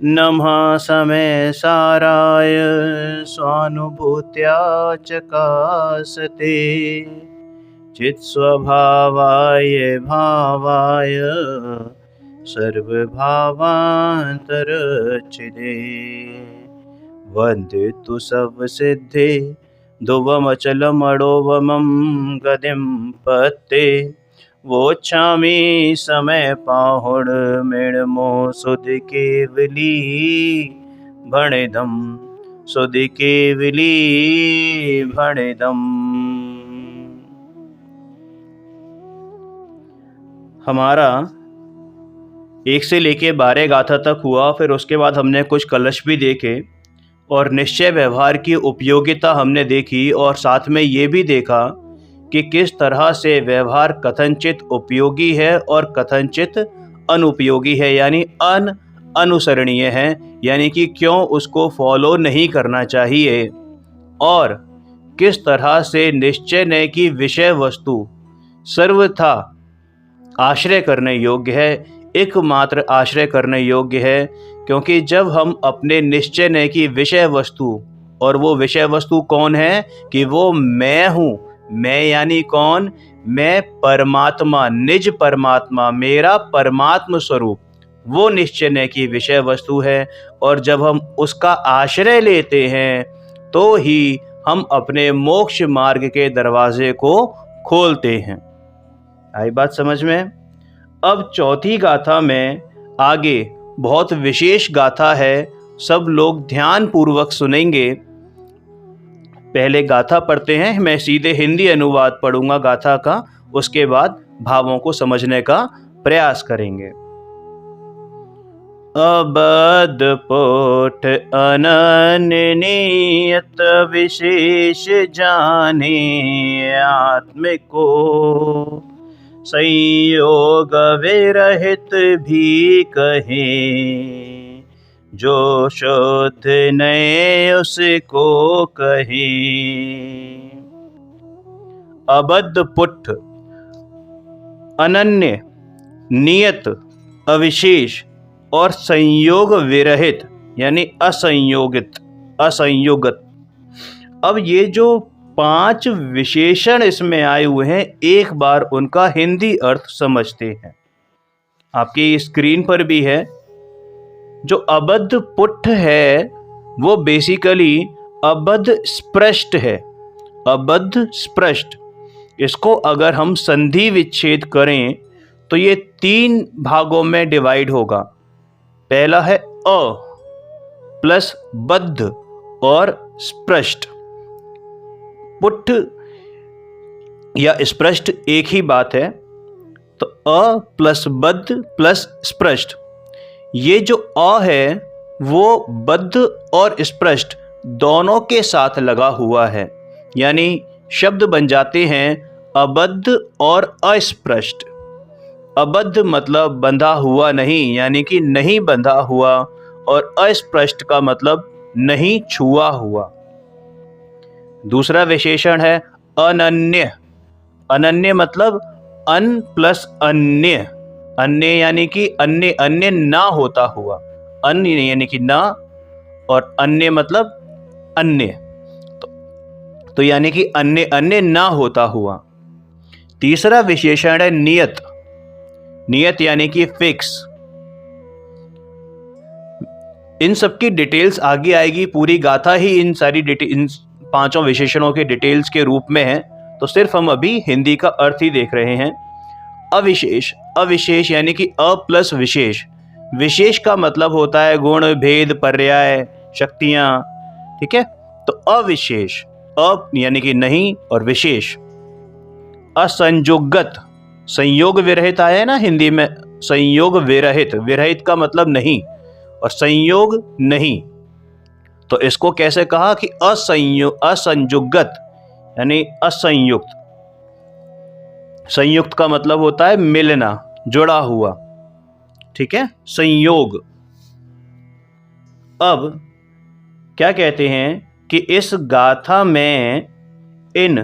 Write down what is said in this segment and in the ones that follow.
नमः समय साराय स्वानुभूत्या चकासते चित्स्वभावाय भावाय सर्वभावान्तरच्छिदे वन्दितु सर्वसिद्धे ध्रुवमचलमणोवमं गतिं पत्ते वोच्छामि समय पाहुण मेणमो सुध केवली भणिदम सुध केवली भणिदम। हमारा 1 से लेके 12 गाथा तक हुआ। फिर उसके बाद हमने कुछ कलश भी देखे और निश्चय व्यवहार की उपयोगिता हमने देखी, और साथ में ये भी देखा कि किस तरह से व्यवहार कथनचित उपयोगी है और कथनचित अनुपयोगी है, यानी अनुसरणीय है, यानी कि क्यों उसको फॉलो नहीं करना चाहिए, और किस तरह से निश्चय ने की विषय वस्तु सर्वथा आश्रय करने योग्य है, एकमात्र आश्रय करने योग्य है। क्योंकि जब हम अपने निश्चय ने की विषय वस्तु, और वो विषय वस्तु कौन है कि वो मैं हूँ, मैं यानी कौन, मैं परमात्मा, निज परमात्मा, मेरा परमात्म स्वरूप, वो निश्चय ने की विषय वस्तु है। और जब हम उसका आश्रय लेते हैं तो ही हम अपने मोक्ष मार्ग के दरवाजे को खोलते हैं। आई बात समझ में? अब चौथी गाथा में आगे बहुत विशेष गाथा है, सब लोग ध्यान पूर्वक सुनेंगे। पहले गाथा पढ़ते हैं, मैं सीधे हिंदी अनुवाद पढ़ूंगा गाथा का, उसके बाद भावों को समझने का प्रयास करेंगे। अबध पोठ अनन्य नियत विशेष जाने आत्म को संयोग विरहित भी कहे जो शुद्ध नए उसको कहे। अबद्ध पुट्ठ अनन्य नियत अविशेष और संयोग विरहित यानी असंयोगत। अब ये जो 5 विशेषण इसमें आए हुए हैं, एक बार उनका हिंदी अर्थ समझते हैं। आपकी स्क्रीन पर भी है। जो अबद्ध पुट्ठ है वो बेसिकली अबद्ध स्पृष्ट है। अबद्ध स्पृष्ट, इसको अगर हम संधि विच्छेद करें तो ये 3 भागों में डिवाइड होगा। पहला है अ प्लस बद्ध और स्पृष्ट। पुट्ठ या स्पृष्ट एक ही बात है। तो अ प्लस बद्ध प्लस स्पृष्ट, ये जो अ है वो बद्ध और स्पृष्ट दोनों के साथ लगा हुआ है, यानी शब्द बन जाते हैं अबद्ध और अस्पृष्ट। अबद्ध मतलब बंधा हुआ नहीं, यानी कि नहीं बंधा हुआ, और अस्पृष्ट का मतलब नहीं छुआ हुआ। दूसरा विशेषण है अनन्य। अनन्य मतलब अन प्लस अन्य। अन्य यानी कि अन्य अन्य ना होता हुआ, अन्य यानी कि ना, और अन्य मतलब अन्य, तो यानी कि अन्य अन्य ना होता हुआ। तीसरा विशेषण है नियत। नियत यानी कि फिक्स। इन सबकी डिटेल्स आगे आएगी। पूरी गाथा ही इन 5 विशेषणों के डिटेल्स के रूप में है, तो सिर्फ हम अभी हिंदी का अर्थ ही देख रहे हैं। अविशेष। अविशेष यानी कि अ प्लस विशेष। विशेष का मतलब होता है गुण, भेद, पर्याय, शक्तियां, ठीक है। तो अविशेष, अ यानी कि नहीं, और विशेष। असंयोगत, संयोग विरहित आया है ना हिंदी में, संयोग विरहित। विरहित का मतलब नहीं, और संयोग नहीं, तो इसको कैसे कहा कि असंयुगत यानी असंयुक्त। संयुक्त का मतलब होता है मिलना, जुड़ा हुआ, ठीक है, संयोग। अब क्या कहते हैं कि इस गाथा में इन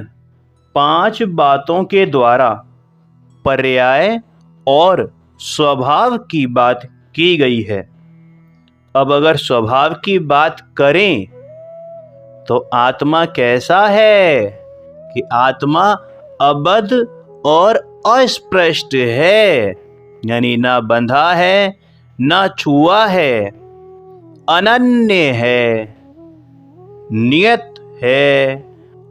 5 बातों के द्वारा पर्याय और स्वभाव की बात की गई है। अब अगर स्वभाव की बात करें तो आत्मा कैसा है कि आत्मा अबद्ध और अस्पृष्ट है, यानी ना बंधा है ना छुआ है, अनन्य है, नियत है,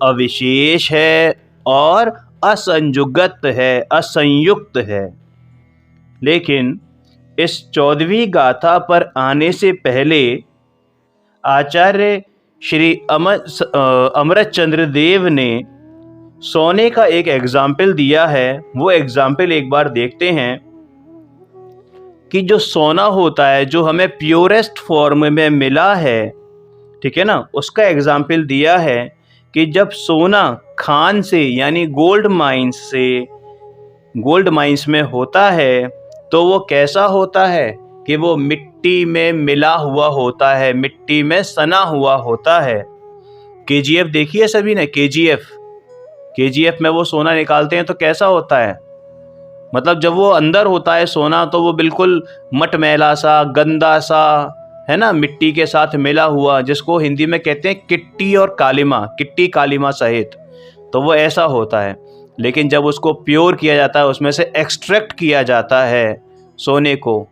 अविशेष है और असंयुगत है, असंयुक्त है। लेकिन इस 14वीं गाथा पर आने से पहले आचार्य श्री अमृत चंद्र देव ने सोने का एक एग्जाम्पल दिया है। वो एग्जाम्पल एक बार देखते हैं कि जो सोना होता है, जो हमें प्योरेस्ट फॉर्म में मिला है, ठीक है ना, उसका एग्जाम्पल दिया है कि जब सोना खान से यानी गोल्ड माइंस में होता है तो वो कैसा होता है कि वो मिट्टी में मिला हुआ होता है, मिट्टी में सना हुआ होता है। केजीएफ देखी है सभी ने? केजीएफ में वो सोना निकालते हैं तो कैसा होता है, मतलब जब वो अंदर होता है सोना तो वो बिल्कुल मटमैला सा, गंदा सा, है ना, मिट्टी के साथ मिला हुआ, जिसको हिंदी में कहते हैं किट्टी कालीमा सहित, तो वो ऐसा होता है। लेकिन जब उसको प्योर किया जाता है, उसमें से एक्सट्रैक्ट किया जाता है सोने को,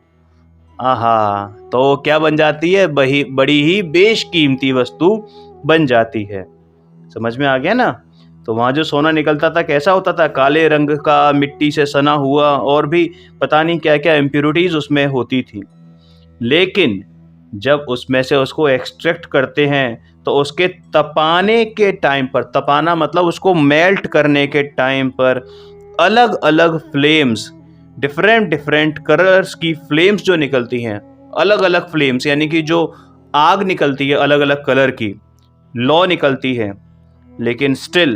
आहा, तो क्या बन जाती है? बड़ी ही बेशकीमती वस्तु बन जाती है। समझ में आ गया ना? तो वहाँ जो सोना निकलता था कैसा होता था? काले रंग का, मिट्टी से सना हुआ, और भी पता नहीं क्या क्या इम्प्योरिटीज उसमें होती थी। लेकिन जब उसमें से उसको एक्सट्रैक्ट करते हैं तो उसके तपाने के टाइम पर, तपाना मतलब उसको मेल्ट करने के टाइम पर, अलग अलग फ्लेम्स, डिफरेंट कलर्स की फ्लेम्स जो निकलती हैं, अलग अलग फ्लेम्स, यानी कि जो आग निकलती है अलग अलग कलर की, लौ निकलती है। लेकिन स्टिल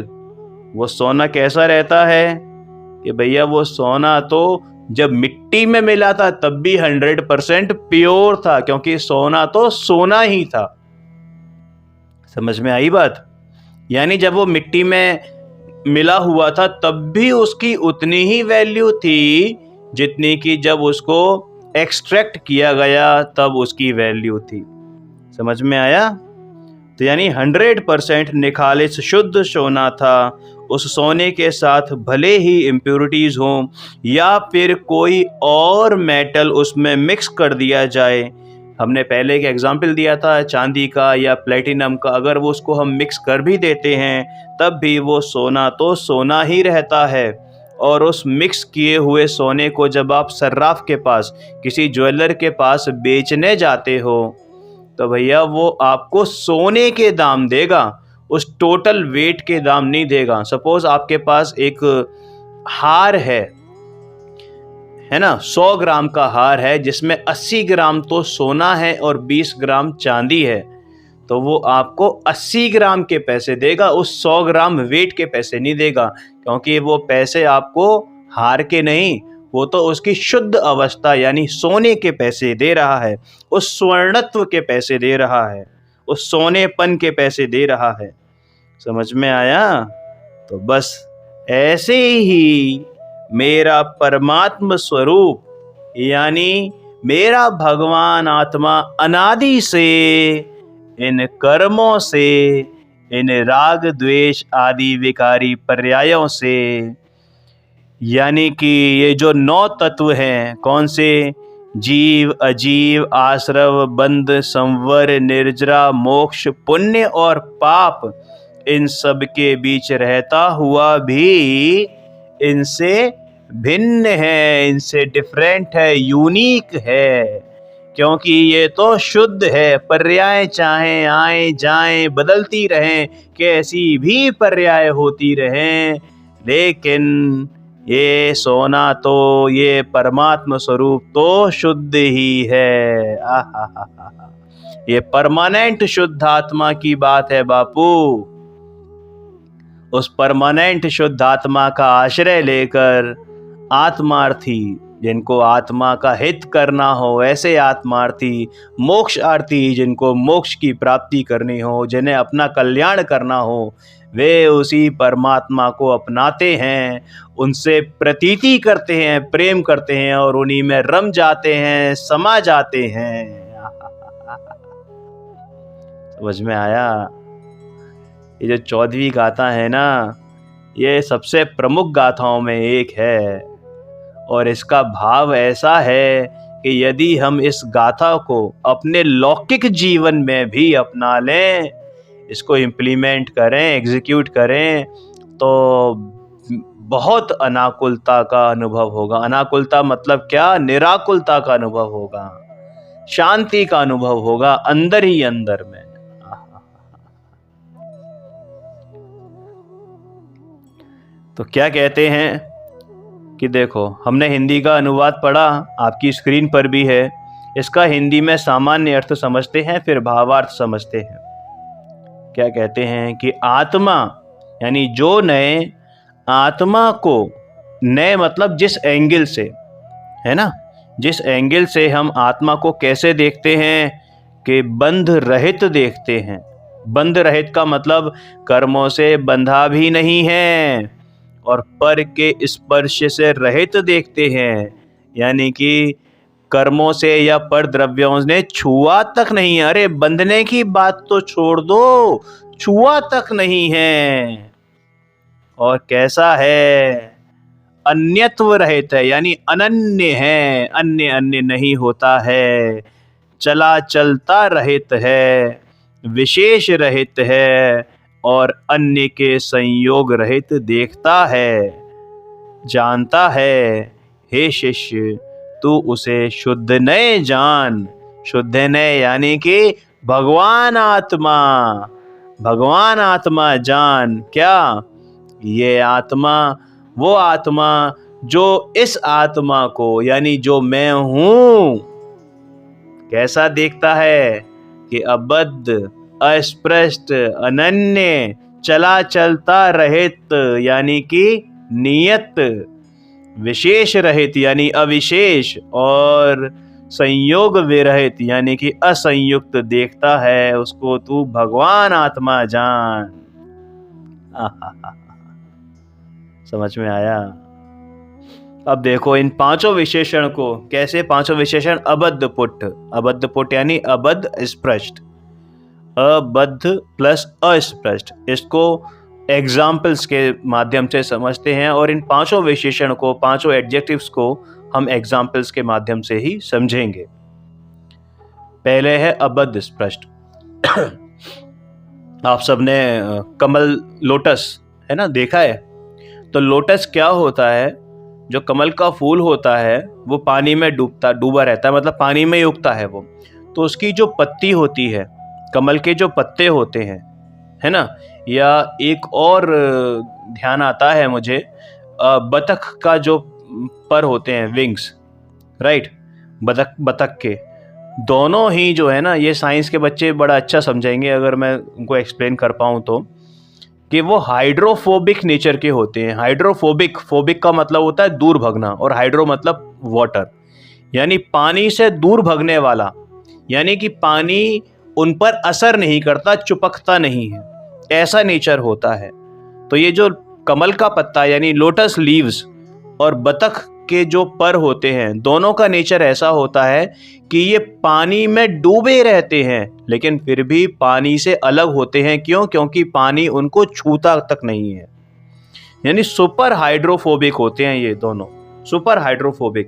वो सोना कैसा रहता है कि भैया वो सोना तो जब मिट्टी में मिला था तब भी 100% प्योर था, क्योंकि सोना तो सोना ही था। समझ में आई बात? यानी जब वो मिट्टी में मिला हुआ था तब भी उसकी उतनी ही वैल्यू थी जितनी कि जब उसको एक्सट्रैक्ट किया गया तब उसकी वैल्यू थी। समझ में आया? तो यानी 100% निखालिस शुद्ध सोना था। उस सोने के साथ भले ही इम्प्योरिटीज हों या फिर कोई और मेटल उसमें मिक्स कर दिया जाए, हमने पहले एक एग्जाम्पल दिया था चांदी का या प्लेटिनम का, अगर वो उसको हम मिक्स कर भी देते हैं तब भी वो सोना तो सोना ही रहता है। और उस मिक्स किए हुए सोने को जब आप सर्राफ के पास, किसी ज्वेलर के पास बेचने जाते हो तो भैया वो आपको सोने के दाम देगा, उस टोटल वेट के दाम नहीं देगा। सपोज आपके पास एक हार है ना, 100 ग्राम का हार है जिसमें 80 ग्राम तो सोना है और 20 ग्राम चांदी है, तो वो आपको 80 ग्राम के पैसे देगा, उस 100 ग्राम वेट के पैसे नहीं देगा, क्योंकि वो पैसे आपको हार के नहीं, वो तो उसकी शुद्ध अवस्था यानी सोने के पैसे दे रहा है, उस स्वर्णत्व के पैसे दे रहा है, उस सोनेपन के पैसे दे रहा है। समझ में आया? तो बस ऐसे ही मेरा परमात्म स्वरूप यानी मेरा भगवान आत्मा अनादि से इन कर्मों से, इन राग द्वेष आदि विकारी पर्यायों से, यानी कि ये जो 9 तत्व हैं, कौन से? जीव, अजीव, आश्रव, बंध, संवर, निर्जरा, मोक्ष, पुण्य और पाप, इन सब के बीच रहता हुआ भी इनसे भिन्न है, इनसे डिफरेंट है, यूनिक है, क्योंकि ये तो शुद्ध है। पर्याय चाहे आए जाएं, बदलती रहें, कैसी भी पर्याय होती रहें, लेकिन ये सोना तो, ये परमात्म स्वरूप तो शुद्ध ही है। ये परमानेंट शुद्ध आत्मा की बात है बापू। उस परमानेंट शुद्ध आत्मा का आश्रय लेकर आत्मार्थी, जिनको आत्मा का हित करना हो, ऐसे आत्मार्थी, मोक्षार्थी, जिनको मोक्ष की प्राप्ति करनी हो, जिन्हें अपना कल्याण करना हो, वे उसी परमात्मा को अपनाते हैं, उनसे प्रतीति करते हैं, प्रेम करते हैं और उन्हीं में रम जाते हैं, समा जाते हैं। समझ में आया? ये जो 14वीं गाथा है ना, ये सबसे प्रमुख गाथाओं में एक है और इसका भाव ऐसा है कि यदि हम इस गाथा को अपने लौकिक जीवन में भी अपना लें, इसको इम्प्लीमेंट करें, एग्जीक्यूट करें, तो बहुत अनाकुलता का अनुभव होगा। अनाकुलता मतलब क्या? निराकुलता का अनुभव होगा, शांति का अनुभव होगा अंदर ही अंदर में। तो क्या कहते हैं कि देखो, हमने हिंदी का अनुवाद पढ़ा, आपकी स्क्रीन पर भी है। इसका हिंदी में सामान्य अर्थ समझते हैं, फिर भावार्थ समझते हैं। क्या कहते हैं कि आत्मा यानी जो नए, आत्मा को नए मतलब जिस एंगल से, है ना, जिस एंगल से हम आत्मा को कैसे देखते हैं कि बंध रहित देखते हैं। बंध रहित का मतलब कर्मों से बंधा भी नहीं है और पर के स्पर्श से रहित देखते हैं, यानी कि कर्मों से या पर द्रव्यों ने छुआ तक नहीं है। अरे बंधने की बात तो छोड़ दो, छुआ तक नहीं है। और कैसा है? अन्यत्व रहित है, यानी अनन्य है, अन्य अन्य नहीं होता है। चला चलता रहित है, विशेष रहित है और अन्य के संयोग रहित देखता है, जानता है। हे शिष्य, तू उसे शुद्ध नय जान। शुद्ध नय यानी कि भगवान आत्मा, भगवान आत्मा जान। क्या? ये आत्मा, वो आत्मा जो इस आत्मा को यानी जो मैं हूं कैसा देखता है कि अबद्ध, अस्पृष्ट, अनन्य, चला चलता रहित यानी कि नियत, विशेष रहित यानी अविशेष और संयोग विरहित यानी कि असंयुक्त देखता है। उसको तू भगवान आत्मा जान। समझ में आया? अब देखो इन पांचों विशेषण को कैसे, पांचों विशेषण अबद्ध पुट, अबद्ध पुट यानी अबद्ध स्पृष्ट, अबद्ध प्लस अस्पृष्ट, इसको एग्जाम्पल्स के माध्यम से समझते हैं और इन पांचों विशेषण को, पांचों एडजेक्टिव्स को हम एग्जाम्पल्स के माध्यम से ही समझेंगे। पहले है अबद्ध स्पृष्ट। आप सबने कमल, लोटस है ना देखा है? तो लोटस क्या होता है? जो कमल का फूल होता है वो पानी में डूबा रहता है, मतलब पानी में ही उगता है वो। तो उसकी जो पत्ती होती है, कमल के जो पत्ते होते हैं, है ना, या एक और ध्यान आता है मुझे, बतख का जो पर होते हैं, विंग्स, राइट, बतख के दोनों ही जो है ना, ये साइंस के बच्चे बड़ा अच्छा समझेंगे अगर मैं उनको एक्सप्लेन कर पाऊँ तो, कि वो हाइड्रोफोबिक नेचर के होते हैं। हाइड्रोफोबिक, फोबिक का मतलब होता है दूर भगना और हाइड्रो मतलब वाटर, यानी पानी से दूर भगने वाला, यानी कि पानी उन पर असर नहीं करता, चिपकता नहीं है, ऐसा नेचर होता है। तो ये जो कमल का पत्ता यानी लोटस लीव्स और बतख के जो पर होते हैं, दोनों का नेचर ऐसा होता है कि ये पानी में डूबे रहते हैं लेकिन फिर भी पानी से अलग होते हैं। क्यों? क्योंकि पानी उनको छूता तक नहीं है, यानी सुपर हाइड्रोफोबिक होते हैं ये दोनों, सुपर हाइड्रोफोबिक,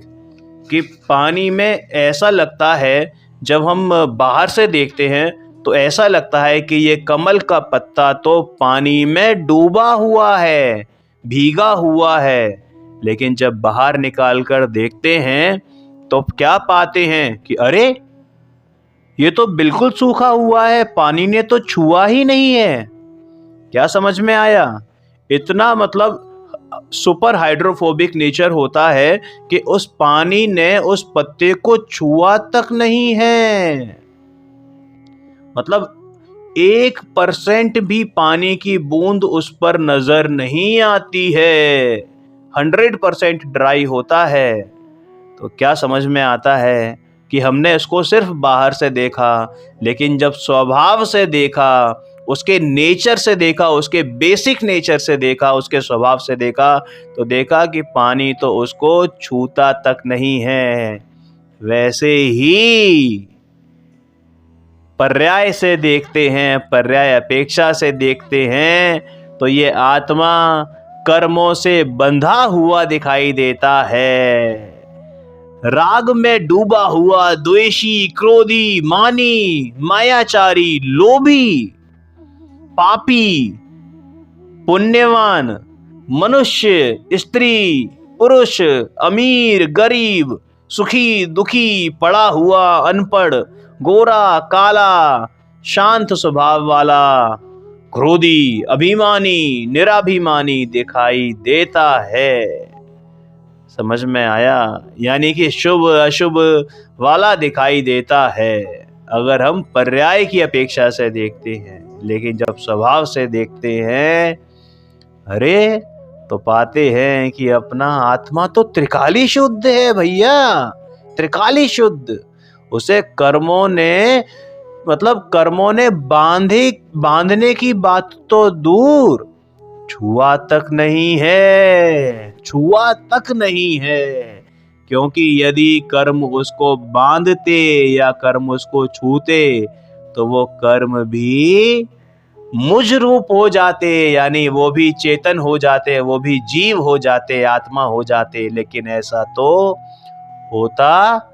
कि पानी में ऐसा लगता है, जब हम बाहर से देखते हैं तो ऐसा लगता है कि ये कमल का पत्ता तो पानी में डूबा हुआ है, भीगा हुआ है, लेकिन जब बाहर निकाल कर देखते हैं तो क्या पाते हैं कि अरे ये तो बिल्कुल सूखा हुआ है, पानी ने तो छुआ ही नहीं है। क्या समझ में आया? इतना मतलब सुपर हाइड्रोफोबिक नेचर होता है कि उस पानी ने उस पत्ते को छुआ तक नहीं है, मतलब 1% भी पानी की बूंद उस पर नजर नहीं आती है, 100% ड्राई होता है। तो क्या समझ में आता है कि हमने इसको सिर्फ बाहर से देखा, लेकिन जब स्वभाव से देखा, उसके नेचर से देखा, उसके बेसिक नेचर से देखा, उसके स्वभाव से देखा, तो देखा कि पानी तो उसको छूता तक नहीं है। वैसे ही पर्याय से देखते हैं, पर्याय अपेक्षा से देखते हैं, तो ये आत्मा कर्मों से बंधा हुआ दिखाई देता है। राग में डूबा हुआ द्वेषी, क्रोधी, मानी, मायाचारी, लोभी, पापी, पुण्यवान, मनुष्य, स्त्री, पुरुष, अमीर, गरीब, सुखी, दुखी, पढ़ा हुआ, अनपढ़, गोरा, काला, शांत स्वभाव वाला, क्रोधी, अभिमानी, निराभिमानी दिखाई देता है। समझ में आया? यानी कि शुभ अशुभ वाला दिखाई देता है अगर हम पर्याय की अपेक्षा से देखते हैं। लेकिन जब स्वभाव से देखते हैं, अरे तो पाते हैं कि अपना आत्मा तो त्रिकाली शुद्ध है भैया, त्रिकाली शुद्ध। उसे कर्मों ने बांधने की बात तो दूर, छुआ तक नहीं है, छुआ तक नहीं है। क्योंकि यदि कर्म उसको बांधते या कर्म उसको छूते तो वो कर्म भी मुझ रूप हो जाते, यानी वो भी चेतन हो जाते, वो भी जीव हो जाते, आत्मा हो जाते। लेकिन ऐसा तो होता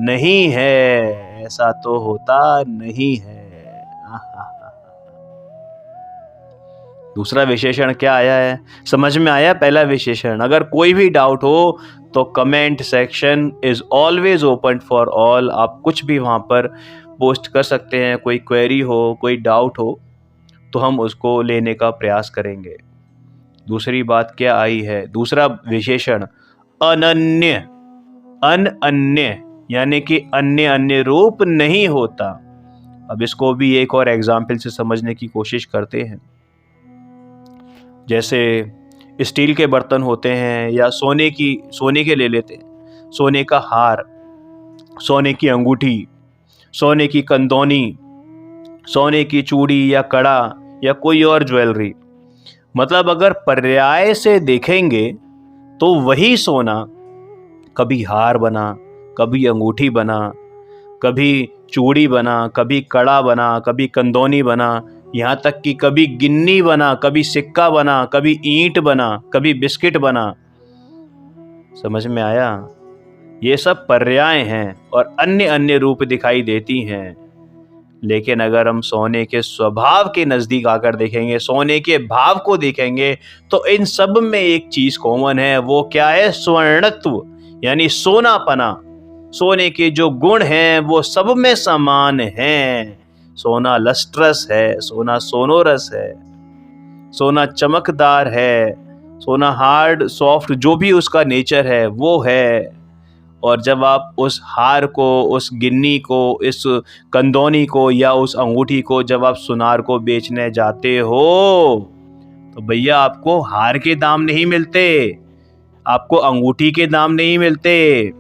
नहीं है, ऐसा तो होता नहीं है। दूसरा विशेषण क्या आया है, समझ में आया? पहला विशेषण। अगर कोई भी डाउट हो तो comment section is always open for all. आप कुछ भी वहाँ पर पोस्ट कर सकते हैं। कोई क्वेरी हो, कोई डाउट हो तो हम उसको लेने का प्रयास करेंगे। दूसरी बात क्या आई है, दूसरा विशेषण अनन्य। अनन्य यानी कि अन्य अन्य रूप नहीं होता। अब इसको भी एक और एग्जाम्पल से समझने की कोशिश करते हैं। जैसे स्टील के बर्तन होते हैं या सोने के ले लेते हैं। सोने का हार, सोने की अंगूठी, सोने की कंदौनी, सोने की चूड़ी या कड़ा या कोई और ज्वेलरी। मतलब अगर पर्याय से देखेंगे तो वही सोना कभी हार बना, कभी अंगूठी बना, कभी चूड़ी बना, कभी कड़ा बना, कभी कंदौनी बना, यहाँ तक कि कभी गिन्नी बना, कभी सिक्का बना, कभी ईंट बना, कभी बिस्किट बना। समझ में आया? ये सब पर्याय हैं और अन्य अन्य रूप दिखाई देती हैं। लेकिन अगर हम सोने के स्वभाव के नजदीक आकर देखेंगे, सोने के भाव को देखेंगे, तो इन सब में एक चीज कॉमन है। वो क्या है? स्वर्णत्व, यानी सोनापना। सोने के जो गुण हैं वो सब में समान हैं। सोना लस्ट्रस है, सोना सोनोरस है, सोना चमकदार है, सोना हार्ड सॉफ्ट, जो भी उसका नेचर है वो है। और जब आप उस हार को, उस गिन्नी को, इस कंदौनी को या उस अंगूठी को जब आप सुनार को बेचने जाते हो तो भैया आपको हार के दाम नहीं मिलते, आपको अंगूठी के दाम नहीं मिलते,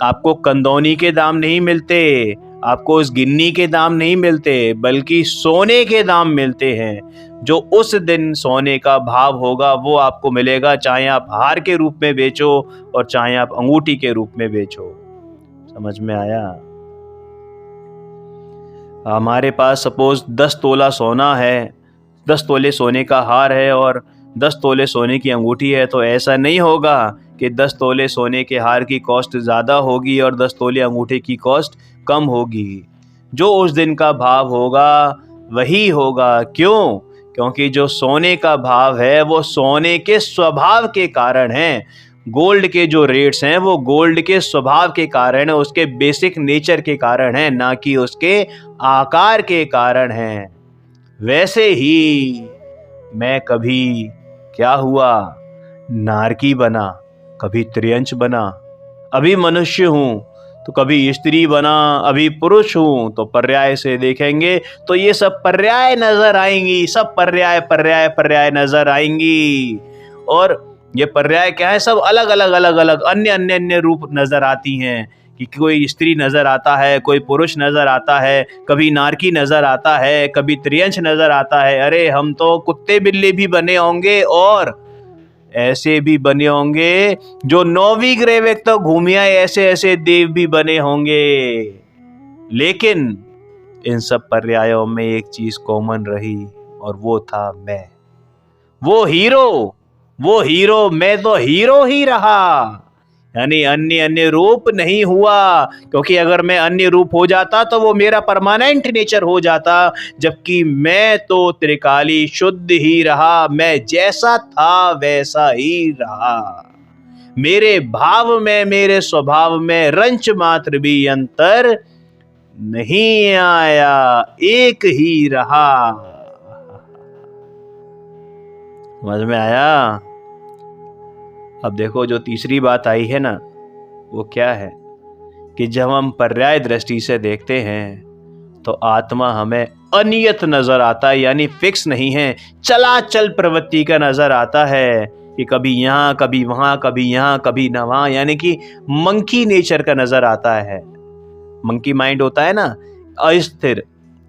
आपको कंदौनी के दाम नहीं मिलते, आपको उस गिन्नी के दाम नहीं मिलते, बल्कि सोने के दाम मिलते हैं। जो उस दिन सोने का भाव होगा वो आपको मिलेगा, चाहे आप हार के रूप में बेचो और चाहे आप अंगूठी के रूप में बेचो। समझ में आया? हमारे पास सपोज 10 तोला सोना है, 10 तोले सोने का हार है और 10 तोले सोने की अंगूठी है, तो ऐसा नहीं होगा कि 10 तोले सोने के हार की कॉस्ट ज़्यादा होगी और 10 तोले अंगूठी की कॉस्ट कम होगी। जो उस दिन का भाव होगा वही होगा। क्यों? क्योंकि जो सोने का भाव है वो सोने के स्वभाव के कारण है। गोल्ड के जो रेट्स हैं वो गोल्ड के स्वभाव के कारण है, उसके बेसिक नेचर के कारण है, ना कि उसके आकार के कारण है। वैसे ही मैं कभी क्या हुआ, नारकी बना, कभी त्रियंच बना, अभी मनुष्य हूँ तो कभी स्त्री बना, अभी पुरुष हूँ। तो पर्याय से देखेंगे तो ये सब पर्याय नजर आएंगी, सब पर्याय पर्याय पर्याय नजर आएंगी। और ये पर्याय क्या है? सब अलग अलग अलग अलग अन्य अन्य अन्य रूप नजर आती हैं कि कोई स्त्री नजर आता है, कोई पुरुष नजर आता है, कभी नारकी नजर आता है, कभी त्रियंच नजर आता है। अरे हम तो कुत्ते बिल्ली भी बने होंगे और ऐसे भी बने होंगे जो 9वीं ग्रह तक घूमिया, ऐसे ऐसे देव भी बने होंगे। लेकिन इन सब पर्यायों में एक चीज कॉमन रही और वो था मैं। वो हीरो मैं तो हीरो ही रहा, यानी अन्य अन्य रूप नहीं हुआ, क्योंकि अगर मैं अन्य रूप हो जाता तो वो मेरा परमानेंट नेचर हो जाता, जबकि मैं तो त्रिकाली शुद्ध ही रहा। मैं जैसा था वैसा ही रहा। मेरे भाव में, मेरे स्वभाव में रंच मात्र भी अंतर नहीं आया, एक ही रहा। समझ में आया? अब देखो जो तीसरी बात आई है ना, वो क्या है कि जब हम पर्याय दृष्टि से देखते हैं तो आत्मा हमें अनियत नजर आता है, यानी फिक्स नहीं है, चलाचल प्रवृत्ति का नजर आता है कि कभी यहाँ कभी वहां, कभी यहाँ कभी न वहां, यानी कि मंकी नेचर का नजर आता है। मंकी माइंड होता है ना, अस्थिर,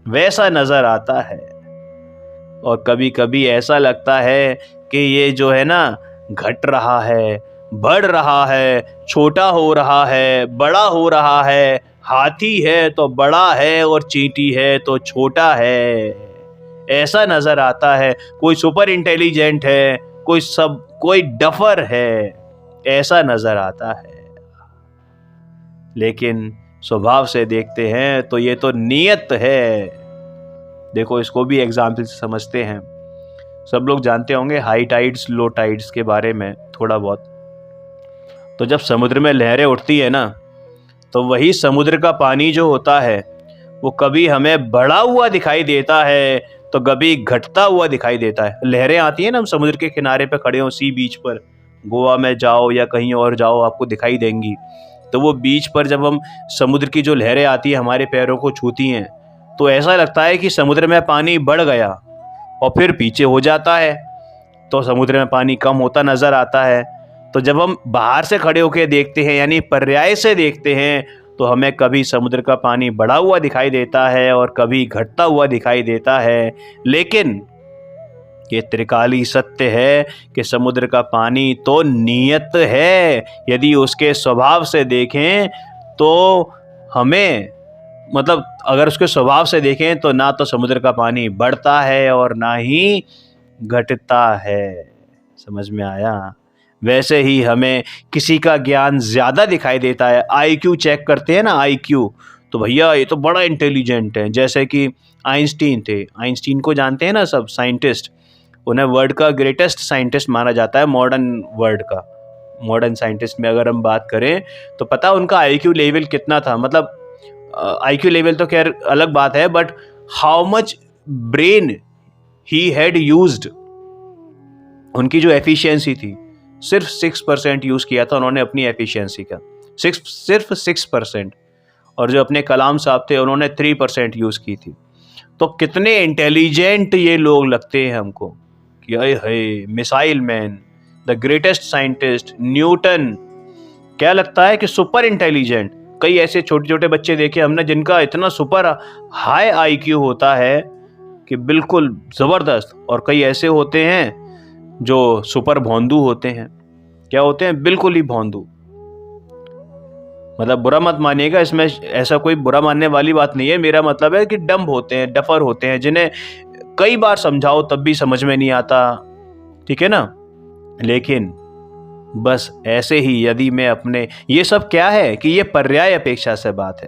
वैसा नजर आता है। और कभी कभी ऐसा लगता है कि ये जो है ना घट रहा है, बढ़ रहा है, छोटा हो रहा है, बड़ा हो रहा है, हाथी है तो बड़ा है और चींटी है तो छोटा है, ऐसा नजर आता है। कोई सुपर इंटेलिजेंट है, कोई डफर है, ऐसा नजर आता है। लेकिन स्वभाव से देखते हैं तो ये तो नियत है। देखो इसको भी एग्जाम्पल से समझते हैं। सब लोग जानते होंगे हाई टाइड्स लो टाइड्स के बारे में थोड़ा बहुत। तो जब समुद्र में लहरें उठती है ना, तो वही समुद्र का पानी जो होता है वो कभी हमें बढ़ा हुआ दिखाई देता है तो कभी घटता हुआ दिखाई देता है। लहरें आती हैं ना, हम समुद्र के किनारे पे खड़े हो, सी बीच पर, गोवा में जाओ या कहीं और जाओ, आपको दिखाई देंगी। तो वो बीच पर जब हम समुद्र की जो लहरें आती है हमारे पैरों को छूती हैं तो ऐसा लगता है कि समुद्र में पानी बढ़ गया और फिर पीछे हो जाता है, तो समुद्र में पानी कम होता नजर आता है। तो जब हम बाहर से खड़े होकर देखते हैं, यानी पर्याय से देखते हैं, तो हमें कभी समुद्र का पानी बढ़ा हुआ दिखाई देता है और कभी घटता हुआ दिखाई देता है। लेकिन ये त्रिकाली सत्य है कि समुद्र का पानी तो नियत है। यदि उसके स्वभाव से देखें तो हमें, मतलब अगर उसके स्वभाव से देखें तो ना तो समुद्र का पानी बढ़ता है और ना ही घटता है। समझ में आया? वैसे ही हमें किसी का ज्ञान ज्यादा दिखाई देता है। आईक्यू चेक करते हैं ना, आईक्यू, तो भैया ये तो बड़ा इंटेलिजेंट है। जैसे कि आइंस्टीन थे, आइंस्टीन को जानते हैं ना सब, साइंटिस्ट। उन्हें वर्ल्ड का ग्रेटेस्ट साइंटिस्ट माना जाता है, मॉडर्न वर्ल्ड का। मॉडर्न साइंटिस्ट में अगर हम बात करें तो पता उनका आईक्यू लेवल कितना था? मतलब आईक्यू लेवल तो खैर अलग बात है, but how much brain he had used, उनकी जो एफिशिएंसी थी, सिर्फ 6% यूज किया था उन्होंने अपनी एफिशिएंसी का, सिर्फ 6%। और जो अपने कलाम साहब थे उन्होंने 3% यूज की थी। तो कितने इंटेलिजेंट ये लोग लगते हैं हमको कि अरे है missile man, the greatest scientist, Newton, क्या लगता है कि सुपर इंटेलिजेंट। कई ऐसे छोटे छोटे बच्चे देखे हमने जिनका इतना सुपर हाई आईक्यू होता है कि बिल्कुल जबरदस्त, और कई ऐसे होते हैं जो सुपर भोंदू होते हैं। क्या होते हैं? बिल्कुल ही भोंदू। मतलब बुरा मत मानिएगा, इसमें ऐसा कोई बुरा मानने वाली बात नहीं है। मेरा मतलब है कि डम्ब होते हैं, डफर होते हैं, जिन्हें कई बार समझाओ तब भी समझ में नहीं आता, ठीक है ना। लेकिन बस ऐसे ही यदि मैं अपने, ये सब क्या है कि ये पर्याय अपेक्षा से बात है।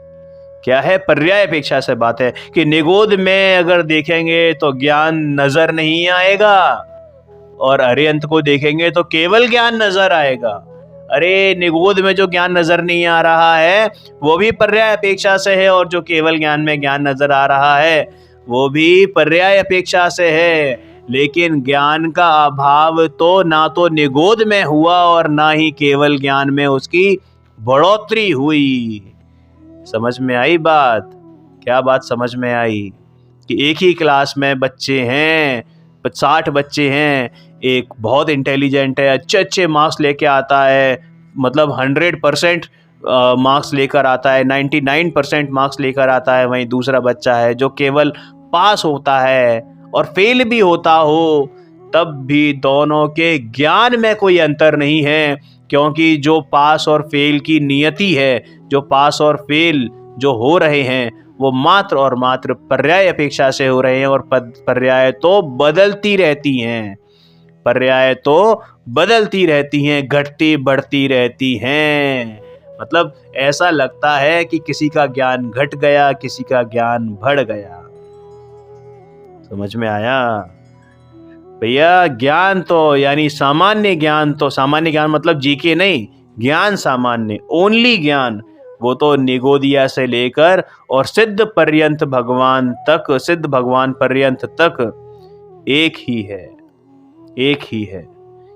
क्या है? पर्याय अपेक्षा से बात है कि निगोद में अगर देखेंगे तो ज्ञान नजर नहीं आएगा और अरिहंत को देखेंगे तो केवल ज्ञान नजर आएगा। अरे निगोद में जो ज्ञान नजर नहीं आ रहा है वो भी पर्याय अपेक्षा से है, और जो केवल ज्ञान में ज्ञान नजर आ रहा है वो भी पर्याय अपेक्षा से है। लेकिन ज्ञान का अभाव तो ना तो निगोद में हुआ और ना ही केवल ज्ञान में उसकी बढ़ोतरी हुई। समझ में आई बात? क्या बात समझ में आई? कि एक ही क्लास में बच्चे हैं, 60 बच्चे हैं, एक बहुत इंटेलिजेंट है, अच्छे अच्छे मार्क्स लेके आता है, मतलब 100% मार्क्स लेकर आता है, 99% मार्क्स लेकर आता है। वहीं दूसरा बच्चा है जो केवल पास होता है, और फेल भी होता हो तब भी दोनों के ज्ञान में कोई अंतर नहीं है, क्योंकि जो पास और फेल की नियति है, जो पास और फेल जो हो रहे हैं वो मात्र और मात्र पर्याय अपेक्षा से हो रहे हैं, और पर्याय तो बदलती रहती हैं, पर्याय तो बदलती रहती हैं, घटती बढ़ती रहती हैं। मतलब ऐसा लगता है कि किसी का ज्ञान घट गया, किसी का ज्ञान बढ़ गया। समझ में आया भैया? ज्ञान तो यानी सामान्य ज्ञान, तो सामान्य ज्ञान मतलब जीके नहीं, ज्ञान सामान्य, ओनली ज्ञान, वो तो निगोदिया से लेकर और सिद्ध पर्यंत भगवान तक, सिद्ध भगवान पर्यंत तक एक ही है, एक ही है।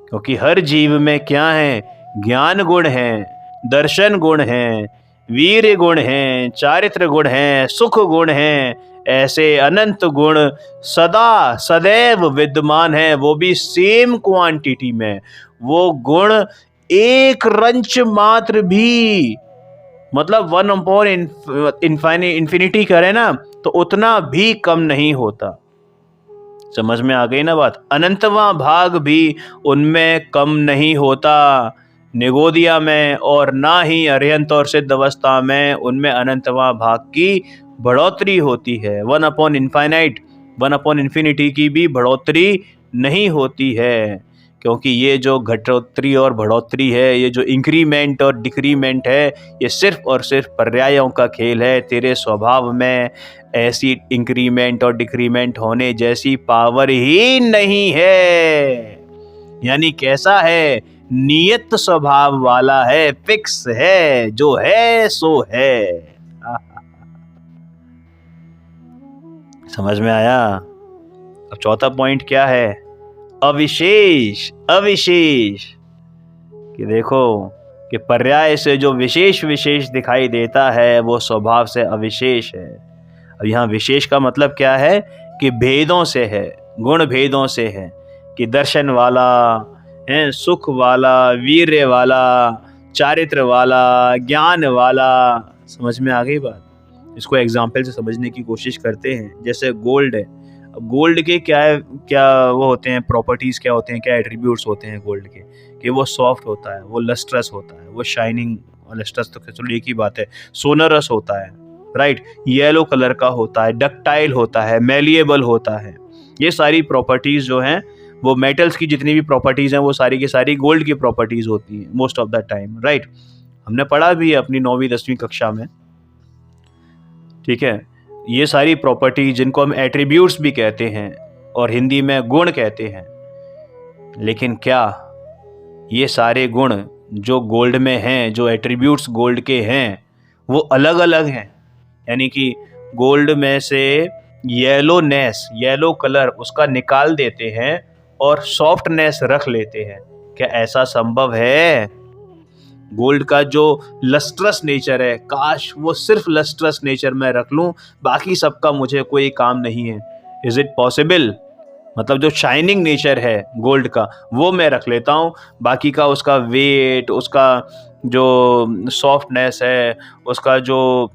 क्योंकि हर जीव में क्या है? ज्ञान गुण है, दर्शन गुण है, वीर गुण है, चारित्र गुण है, सुख गुण है, ऐसे अनंत गुण सदा सदैव विद्यमान है, वो भी सेम क्वांटिटी में। वो गुण एक रंच मात्र भी, मतलब 1/, इंफिनिटी करें ना तो उतना भी कम नहीं होता। समझ में आ गई ना बात? अनंतवां भाग भी उनमें कम नहीं होता, निगोदिया में, और ना ही अरिहंत और सिद्ध अवस्था में उनमें अनंतवां भाग की बढ़ोतरी होती है। 1/, 1/, की भी बढ़ोतरी नहीं होती है। क्योंकि ये जो घटोतरी और बढ़ोतरी है, ये जो इंक्रीमेंट और डिक्रीमेंट है, ये सिर्फ और सिर्फ पर्यायों का खेल है। तेरे स्वभाव में ऐसी इंक्रीमेंट और डिक्रीमेंट होने जैसी पावर ही नहीं है। यानी कैसा है? नियत स्वभाव वाला है, फिक्स है, जो है सो है। समझ में आया? अब चौथा पॉइंट क्या है? अविशेष। अविशेष कि देखो कि पर्याय से जो विशेष विशेष दिखाई देता है वो स्वभाव से अविशेष है। अब यहाँ विशेष का मतलब क्या है? कि भेदों से है, गुण भेदों से है, कि दर्शन वाला है, सुख वाला, वीर्य वाला, चारित्र वाला, ज्ञान वाला। समझ में आ गई बात? इसको एग्जाम्पल से समझने की कोशिश करते हैं। जैसे गोल्ड है, गोल्ड के क्या है, क्या वो होते हैं, प्रॉपर्टीज क्या होते हैं, क्या एट्रीब्यूट्स होते हैं गोल्ड के? कि वो सॉफ्ट होता है, वो लस्ट्रस होता है, वो शाइनिंग, और लस्ट्रस तो चलो एक ही बात है, सोनरस होता है, राइट, येलो कलर का होता है, डक्टाइल होता है, मेलिएबल होता है। ये सारी प्रॉपर्टीज जो हैं, वो मेटल्स की जितनी भी प्रॉपर्टीज हैं वो सारी की सारी गोल्ड की प्रॉपर्टीज होती हैं most of the time, right. हमने पढ़ा भी है अपनी 9वीं 10वीं कक्षा में, ठीक है। ये सारी प्रॉपर्टी जिनको हम एट्रीब्यूट्स भी कहते हैं और हिंदी में गुण कहते हैं, लेकिन क्या ये सारे गुण जो गोल्ड में हैं, जो एट्रीब्यूट्स गोल्ड के हैं, वो अलग अलग हैं? यानी कि गोल्ड में से येलोनेस, येलो कलर उसका निकाल देते हैं और सॉफ्टनेस रख लेते हैं, क्या ऐसा संभव है? गोल्ड का जो लस्ट्रस नेचर है, काश वो सिर्फ लस्ट्रस नेचर में रख लूं, बाकी सबका मुझे कोई काम नहीं है। Is it possible? मतलब जो शाइनिंग नेचर है गोल्ड का वो मैं रख लेता हूँ, बाकी का उसका वेट, उसका जो सॉफ्टनेस है, उसका जो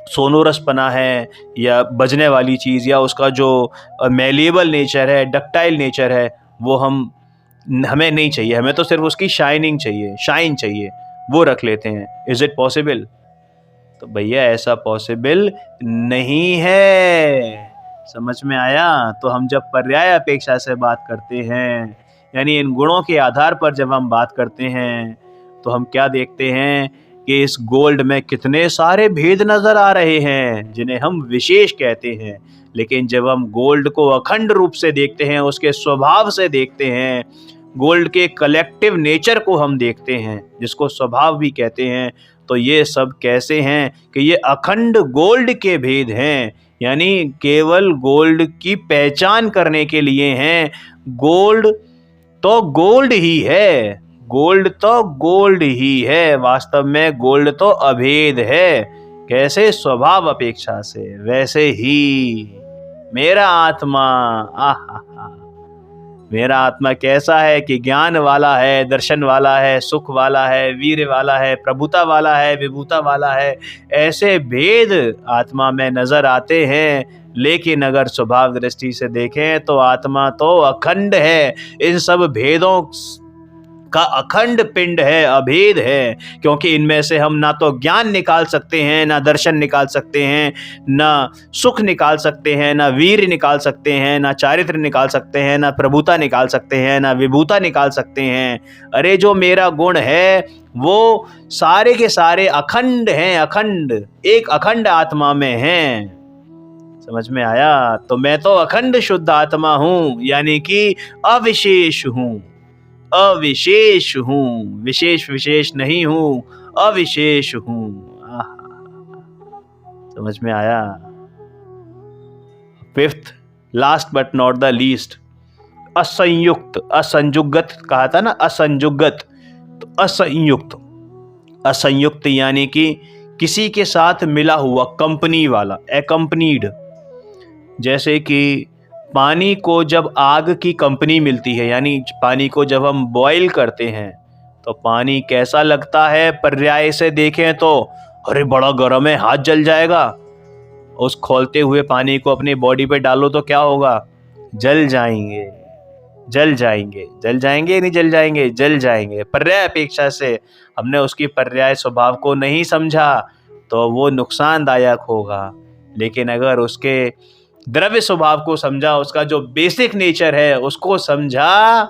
सोनोरसपना है या बजने वाली चीज़, या उसका जो मेलिएबल नेचर है, डक्टाइल नेचर है, वो हमें नहीं चाहिए। हमें तो सिर्फ उसकी शाइनिंग चाहिए, शाइन चाहिए, वो रख लेते हैं। Is it possible? तो भैया ऐसा पॉसिबल नहीं है। समझ में आया? तो हम जब पर्याय अपेक्षा से बात करते हैं, यानी इन गुणों के आधार पर जब हम बात करते हैं, तो हम क्या देखते हैं कि इस गोल्ड में कितने सारे भेद नजर आ रहे हैं जिन्हें हम विशेष कहते हैं। लेकिन जब हम गोल्ड को अखंड रूप से देखते हैं, उसके स्वभाव से देखते हैं, गोल्ड के कलेक्टिव नेचर को हम देखते हैं, जिसको स्वभाव भी कहते हैं, तो ये सब कैसे हैं कि ये अखंड गोल्ड के भेद हैं, यानी केवल गोल्ड की पहचान करने के लिए हैं। गोल्ड तो गोल्ड ही है, गोल्ड तो गोल्ड ही है, वास्तव में गोल्ड तो अभेद है। कैसे? स्वभाव अपेक्षा से। वैसे ही मेरा आत्मा, आहा, मेरा आत्मा कैसा है कि ज्ञान वाला है, दर्शन वाला है, सुख वाला है, वीर वाला है, प्रभुता वाला है, विभूता वाला है। ऐसे भेद आत्मा में नजर आते हैं, लेकिन अगर स्वभाव दृष्टि से देखें तो आत्मा तो अखंड है। इन सब भेदों का अखंड पिंड है, अभेद है, क्योंकि इनमें से हम ना तो ज्ञान निकाल सकते हैं, ना दर्शन निकाल सकते हैं, ना सुख निकाल सकते हैं, ना वीर निकाल सकते हैं, ना चारित्र निकाल सकते हैं, ना प्रभुता निकाल सकते हैं, ना विभूता निकाल सकते हैं। अरे जो मेरा गुण है वो सारे के सारे अखंड हैं, अखंड, एक अखंड आत्मा में हैं। समझ में आया? तो मैं तो अखंड शुद्ध आत्मा हूं, यानी कि अविशेष हूं, अविशेष हूं, विशेष विशेष नहीं हूं, अविशेष हूं। समझ में आया? Fifth, last but not the least, असंयुक्त, असंजुगत कहा था ना, असंजुगत, तो असंयुक्त, असंयुक्त यानी कि किसी के साथ मिला हुआ, कंपनी वाला, एकम्पनीड। जैसे कि पानी को जब आग की कंपनी मिलती है, यानी पानी को जब हम बॉईल करते हैं तो पानी कैसा लगता है? पर्याय से देखें तो अरे बड़ा गर्म है, हाथ जल जाएगा। उस खौलते हुए पानी को अपनी बॉडी पे डालो तो क्या होगा? जल जाएंगे, जल जाएंगे, जल जाएंगे, नहीं जल जाएंगे, जल जाएंगे। पर्याय अपेक्षा से हमने उसकी पर्याय स्वभाव को नहीं समझा तो वो नुकसानदायक होगा, लेकिन अगर उसके द्रव्य स्वभाव को समझा, उसका जो बेसिक नेचर है उसको समझा,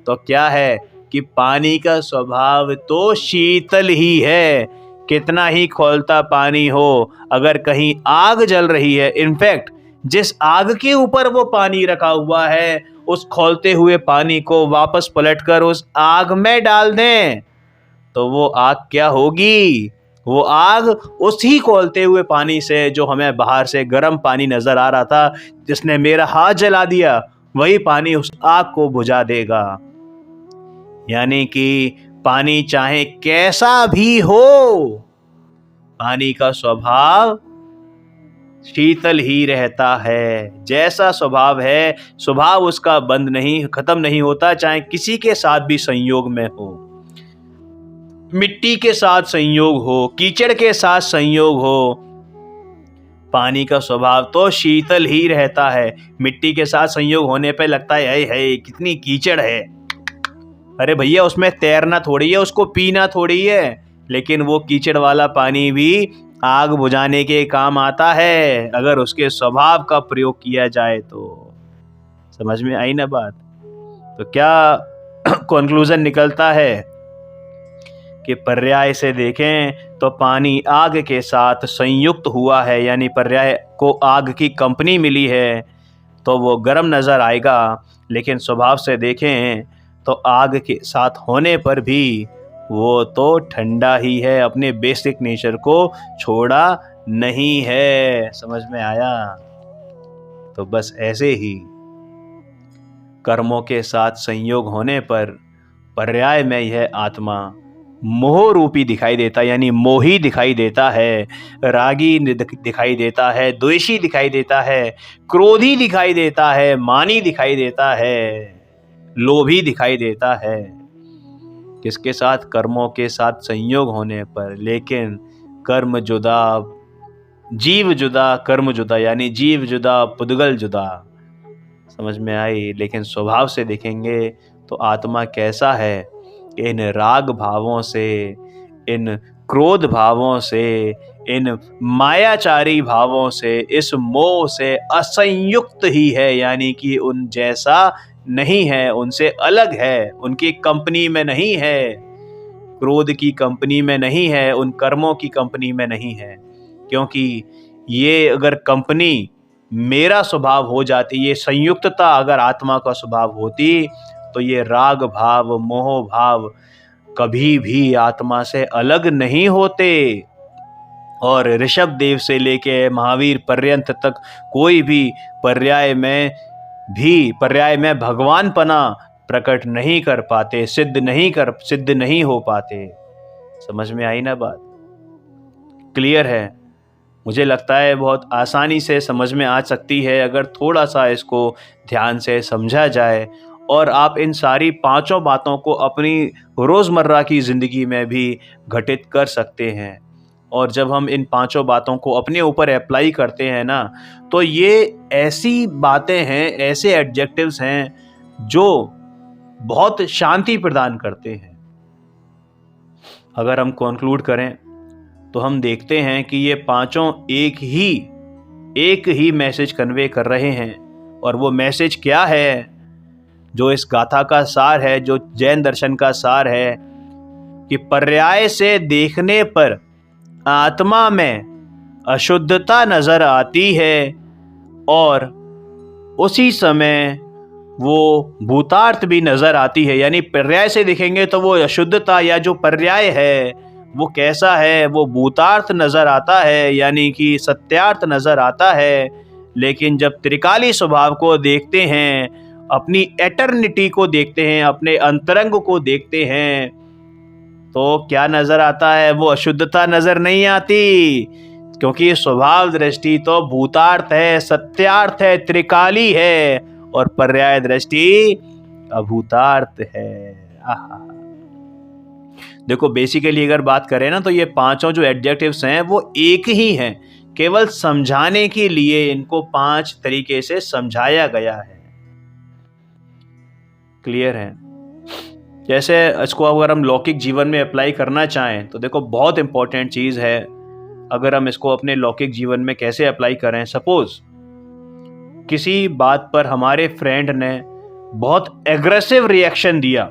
तो क्या है कि पानी का स्वभाव तो शीतल ही है। कितना ही खौलता पानी हो, अगर कहीं आग जल रही है, इनफैक्ट जिस आग के ऊपर वो पानी रखा हुआ है, उस खौलते हुए पानी को वापस पलटकर उस आग में डाल दें तो वो आग क्या होगी? वो आग उसी खौलते हुए पानी से, जो हमें बाहर से गर्म पानी नजर आ रहा था, जिसने मेरा हाथ जला दिया, वही पानी उस आग को बुझा देगा। यानी कि पानी चाहे कैसा भी हो, पानी का स्वभाव शीतल ही रहता है। जैसा स्वभाव है, स्वभाव उसका बंद नहीं, खत्म नहीं होता, चाहे किसी के साथ भी संयोग में हो। मिट्टी के साथ संयोग हो, कीचड़ के साथ संयोग हो, पानी का स्वभाव तो शीतल ही रहता है। मिट्टी के साथ संयोग होने पे लगता है कितनी कीचड़ है। अरे भैया, उसमें तैरना थोड़ी है, उसको पीना थोड़ी है, लेकिन वो कीचड़ वाला पानी भी आग बुझाने के काम आता है, अगर उसके स्वभाव का प्रयोग किया जाए तो। समझ में आई ना बात? तो क्या कंक्लूजन निकलता है कि पर्याय से देखें तो पानी आग के साथ संयुक्त हुआ है, यानी पर्याय को आग की कंपनी मिली है तो वो गर्म नज़र आएगा, लेकिन स्वभाव से देखें तो आग के साथ होने पर भी वो तो ठंडा ही है, अपने बेसिक नेचर को छोड़ा नहीं है। समझ में आया? तो बस ऐसे ही कर्मों के साथ संयोग होने पर पर्याय में यह आत्मा मोह रूपी दिखाई देता, यानी मोही दिखाई देता है, रागी दिखाई देता है, द्वेषी दिखाई देता है, क्रोधी दिखाई देता है, मानी दिखाई देता है, लोभी दिखाई देता है। किसके साथ? कर्मों के साथ संयोग होने पर। लेकिन कर्म जुदा, जीव जुदा, कर्म जुदा, यानी जीव जुदा, पुद्गल जुदा। समझ में आई? लेकिन स्वभाव से देखेंगे तो आत्मा कैसा है? इन राग भावों से, इन क्रोध भावों से, इन मायाचारी भावों से, इस मोह से असंयुक्त ही है, यानी कि उन जैसा नहीं है, उनसे अलग है, उनकी कंपनी में नहीं है, क्रोध की कंपनी में नहीं है, उन कर्मों की कंपनी में नहीं है। क्योंकि ये अगर कंपनी मेरा स्वभाव हो जाती, ये संयुक्तता अगर आत्मा का स्वभाव होती, तो ये राग भाव, मोह भाव कभी भी आत्मा से अलग नहीं होते। और ऋषभ देव से लेके महावीर पर्यंत तक कोई भी पर्याय में भगवान पना प्रकट नहीं कर पाते, सिद्ध नहीं हो पाते। समझ में आई ना बात? क्लियर है? मुझे लगता है बहुत आसानी से समझ में आ सकती है, अगर थोड़ा सा इसको ध्यान से समझा जाए और आप इन सारी पांचों बातों को अपनी रोज़मर्रा की ज़िंदगी में भी घटित कर सकते हैं। और जब हम इन पांचों बातों को अपने ऊपर अप्लाई करते हैं ना, तो ये ऐसी बातें हैं, ऐसे एडजेक्टिव्स हैं जो बहुत शांति प्रदान करते हैं। अगर हम कंक्लूड करें तो हम देखते हैं कि ये पांचों एक ही मैसेज कन्वे कर रहे हैं। और वो मैसेज क्या है जो इस गाथा का सार है, जो जैन दर्शन का सार है, कि पर्याय से देखने पर आत्मा में अशुद्धता नजर आती है और उसी समय वो भूतार्थ भी नजर आती है। यानी पर्याय से देखेंगे तो वो अशुद्धता या जो पर्याय है वो कैसा है, वो भूतार्थ नजर आता है, यानी कि सत्यार्थ नजर आता है। लेकिन जब त्रिकाली स्वभाव को देखते हैं, अपनी एटर्निटी को देखते हैं, अपने अंतरंग को देखते हैं, तो क्या नजर आता है? वो अशुद्धता नजर नहीं आती, क्योंकि स्वभाव दृष्टि तो भूतार्थ है, सत्यार्थ है, त्रिकाली है, और पर्याय दृष्टि अभूतार्थ है। देखो बेसिकली अगर बात करें ना तो ये पांचों जो एडजेक्टिव्स हैं वो एक ही हैं, केवल समझाने के लिए इनको 5 तरीके से समझाया गया है। क्लियर है? जैसे इसको अगर हम लौकिक जीवन में अप्लाई करना चाहें तो देखो बहुत इंपॉर्टेंट चीज है। अगर हम इसको अपने लौकिक जीवन में कैसे अप्लाई करें, सपोज किसी बात पर हमारे फ्रेंड ने बहुत एग्रेसिव रिएक्शन दिया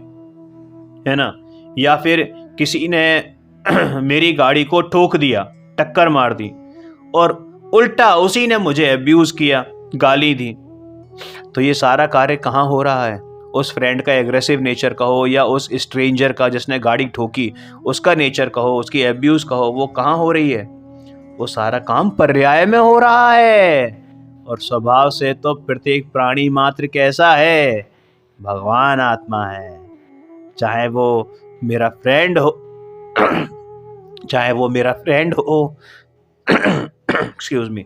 है ना, या फिर किसी ने मेरी गाड़ी को ठोक दिया, टक्कर मार दी, और उल्टा उसी ने मुझे अब्यूज किया, गाली दी, तो ये सारा कार्य कहाँ हो रहा है? उस फ्रेंड का एग्रेसिव नेचर कहो या उस स्ट्रेंजर का जिसने गाड़ी ठोकी उसका नेचर कहो, उसकी अब्यूज कहो, वो कहाँ हो रही है? वो सारा काम पर्याय में हो रहा है। और स्वभाव से तो प्रत्येक प्राणी मात्र कैसा है? भगवान आत्मा है। चाहे वो मेरा फ्रेंड हो चाहे वो मेरा फ्रेंड हो एक्सक्यूज मी,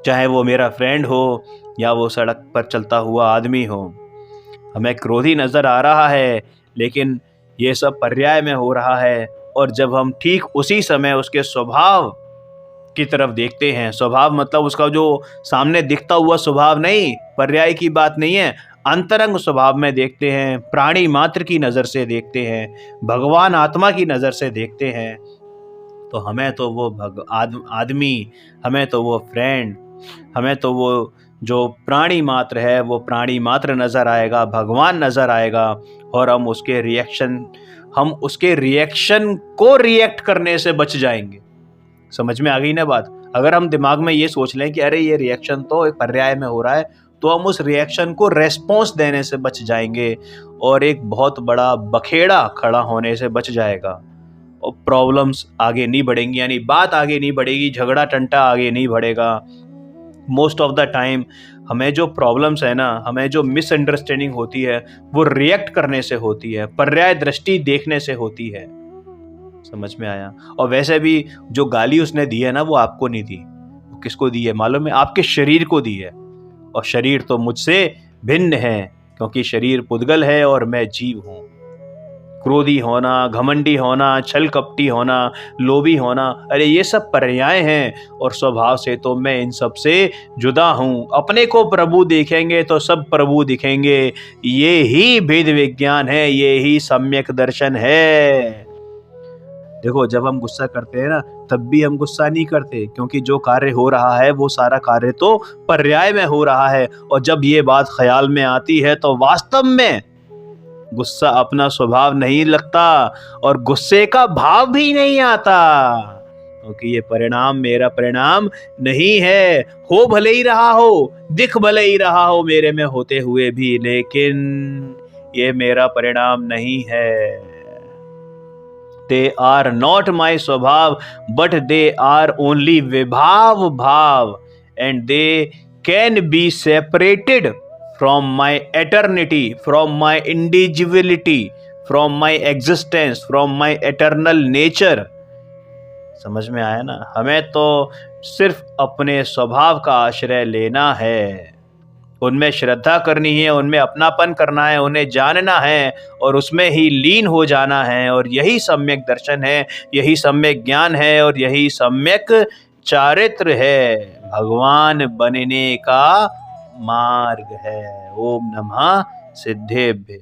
चाहे वो मेरा फ्रेंड हो या वो सड़क पर चलता हुआ आदमी हो। हमें क्रोधी नजर आ रहा है लेकिन ये सब पर्याय में हो रहा है। और जब हम ठीक उसी समय उसके स्वभाव की तरफ देखते हैं, स्वभाव मतलब उसका जो सामने दिखता हुआ स्वभाव नहीं, पर्याय की बात नहीं है, अंतरंग स्वभाव में देखते हैं, प्राणी मात्र की नज़र से देखते हैं, भगवान आत्मा की नज़र से देखते हैं, तो हमें तो वो आदमी, हमें तो वो फ्रेंड, हमें तो वो जो प्राणी मात्र है वो प्राणी मात्र नज़र आएगा, भगवान नज़र आएगा। और हम उसके रिएक्शन को रिएक्ट करने से बच जाएंगे। समझ में आ गई ना बात? अगर हम दिमाग में ये सोच लें कि अरे ये रिएक्शन तो एक पर्याय में हो रहा है, तो हम उस रिएक्शन को रेस्पॉन्स देने से बच जाएंगे और एक बहुत बड़ा बखेड़ा खड़ा होने से बच जाएगा और प्रॉब्लम्स आगे नहीं बढ़ेंगी, यानी बात आगे नहीं बढ़ेगी, झगड़ा टंटा आगे नहीं बढ़ेगा। मोस्ट ऑफ द टाइम हमें जो प्रॉब्लम्स है ना, हमें जो मिसअंडरस्टैंडिंग होती है वो रिएक्ट करने से होती है, पर्याय दृष्टि देखने से होती है। समझ में आया? और वैसे भी जो गाली उसने दी है ना वो आपको नहीं दी, वो किसको दी है मालूम है? आपके शरीर को दी है। और शरीर तो मुझसे भिन्न है, क्योंकि शरीर पुद्गल है और मैं जीव हूं। क्रोधी होना, घमंडी होना, छल कपटी होना, लोभी होना, अरे ये सब पर्याय हैं और स्वभाव से तो मैं इन सब से जुदा हूँ। अपने को प्रभु देखेंगे तो सब प्रभु दिखेंगे। ये ही भेद विज्ञान है, ये ही सम्यक दर्शन है। देखो जब हम गुस्सा करते हैं ना तब भी हम गुस्सा नहीं करते, क्योंकि जो कार्य हो रहा है वो सारा कार्य तो पर्याय में हो रहा है। और जब ये बात ख्याल में आती है तो वास्तव में गुस्सा अपना स्वभाव नहीं लगता और गुस्से का भाव भी नहीं आता, क्योंकि ये परिणाम मेरा परिणाम नहीं है। हो भले ही रहा हो, दिख भले ही रहा हो मेरे में होते हुए भी, लेकिन ये मेरा परिणाम नहीं है। They are not my स्वभाव, but they are only विभाव भाव, and they can be separated from my eternity, from my individuality, from my existence, from my eternal nature। समझ में आया ना? हमें तो सिर्फ अपने स्वभाव का आश्रय लेना है, उनमें श्रद्धा करनी है, उनमें अपनापन करना है, उन्हें जानना है और उसमें ही लीन हो जाना है। और यही सम्यक दर्शन है, यही सम्यक ज्ञान है और यही सम्यक चारित्र है, भगवान बनने का मार्ग है। ओम नमः सिद्धेभ्य।